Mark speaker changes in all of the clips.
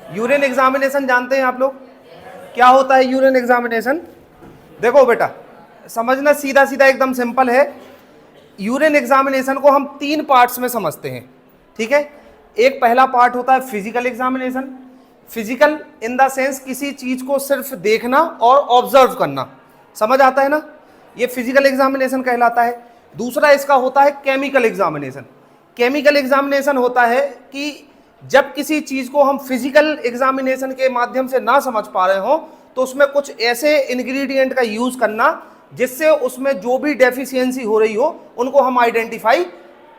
Speaker 1: Urine examination जानते हैं आप लोग? क्या होता है यूरिन एग्जामिनेशन? देखो बेटा, समझना सीधा सीधा एकदम सिंपल है। यूरिन एग्जामिनेशन को हम 3 पार्ट्स में समझते हैं, ठीक है। एक पहला पार्ट होता है physical examination. Physical in the sense किसी चीज को सिर्फ देखना और ऑब्जर्व करना, समझ आता है ना, ये फिजिकल एग्जामिनेशन कहलाता है। दूसरा इसका होता है केमिकल एग्जामिनेशन। केमिकल एग्जामिनेशन होता है कि जब किसी चीज को हम फिजिकल एग्जामिनेशन के माध्यम से ना समझ पा रहे हो तो उसमें कुछ ऐसे इंग्रेडिएंट का यूज करना जिससे उसमें जो भी डेफिशिएंसी हो रही हो उनको हम आइडेंटिफाई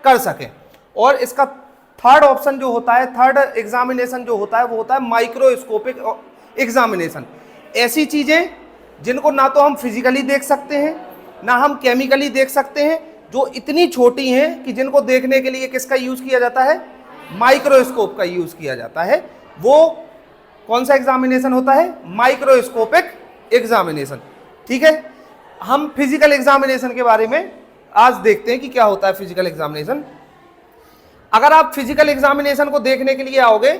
Speaker 1: कर सकें। और इसका थर्ड ऑप्शन जो होता है, थर्ड एग्जामिनेशन जो होता है वो होता है माइक्रोस्कोपिक एग्जामिनेशन। ऐसी चीजें जिनको ना तो हम फिजिकली देख सकते हैं ना हम केमिकली देख सकते हैं, जो इतनी छोटी हैं कि जिनको देखने के लिए किसका यूज किया जाता है, माइक्रोस्कोप का यूज किया जाता है। वो कौन सा एग्जामिनेशन होता है, माइक्रोस्कोपिक एग्जामिनेशन, ठीक है। हम फिजिकल एग्जामिनेशन के बारे में आज देखते हैं कि क्या होता है फिजिकल एग्जामिनेशन। अगर आप फिजिकल एग्जामिनेशन को देखने के लिए आओगे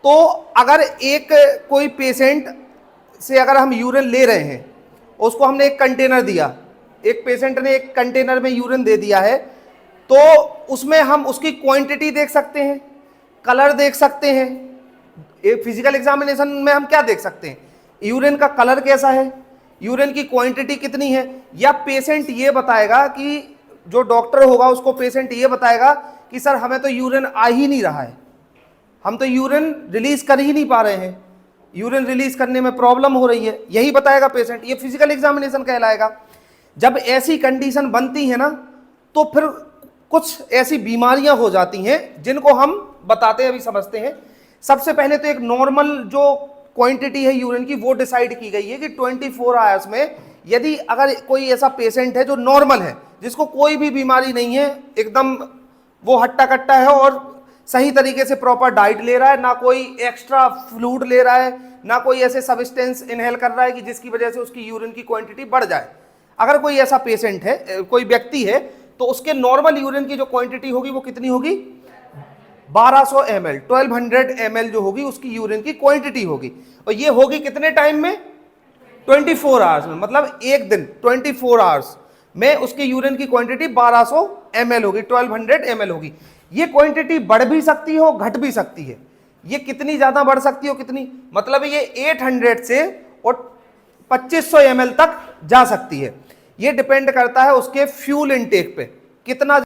Speaker 1: तो अगर एक कोई पेशेंट से अगर हम यूरिन ले रहे हैं, उसको हमने एक कंटेनर दिया, एक पेशेंट ने एक कंटेनर में यूरिन दे दिया है, तो उसमें हम उसकी क्वांटिटी देख सकते हैं, कलर देख सकते हैं। एक फिजिकल एग्जामिनेशन में हम क्या देख सकते हैं, यूरिन का कलर कैसा है, यूरिन की क्वांटिटी कितनी है, या पेशेंट ये बताएगा कि जो डॉक्टर होगा उसको पेशेंट ये बताएगा कि सर हमें तो यूरिन आ ही नहीं रहा है, हम तो यूरिन रिलीज कर ही नहीं पा रहे हैं, यूरिन रिलीज करने में प्रॉब्लम हो रही है, यही बताएगा पेशेंट। ये फिजिकल एग्जामिनेशन कहलाएगा। जब ऐसी कंडीशन बनती है ना तो फिर कुछ ऐसी बीमारियां हो जाती हैं जिनको हम बताते हैं, अभी समझते हैं। सबसे पहले तो एक नॉर्मल जो क्वांटिटी है यूरिन की वो डिसाइड की गई है कि 24 आवर्स में यदि अगर कोई ऐसा पेशेंट है जो नॉर्मल है, जिसको कोई भी बीमारी नहीं है, एकदम वो हट्टा कट्टा है और सही तरीके से प्रॉपर डाइट ले रहा है, ना कोई एक्स्ट्रा फ्लूइड ले रहा है, ना कोई ऐसे सब्सटेंस इनहेल कर रहा है कि जिसकी वजह से उसकी यूरिन की क्वांटिटी बढ़ जाए, अगर कोई ऐसा पेशेंट है, कोई व्यक्ति है, तो उसके नॉर्मल यूरिन की जो क्वांटिटी होगी वो कितनी होगी, 1200 ml, 1200 ml जो होगी उसकी यूरिन की क्वांटिटी होगी। और ये होगी कितने टाइम में, 24 आवर्स में, मतलब एक दिन 24 आवर्स में उसकी यूरिन की क्वांटिटी 1200 ml होगी, 1200 ml होगी। ये क्वांटिटी बढ़ भी सकती है घट भी सकती है। ये कितनी ज्यादा बढ़ सकती है कितनी, मतलब ये 800 से और 2500 ml तक जा सकती है। ये डिपेंड करता है उसके फ्यूल इनटेक पे, कितना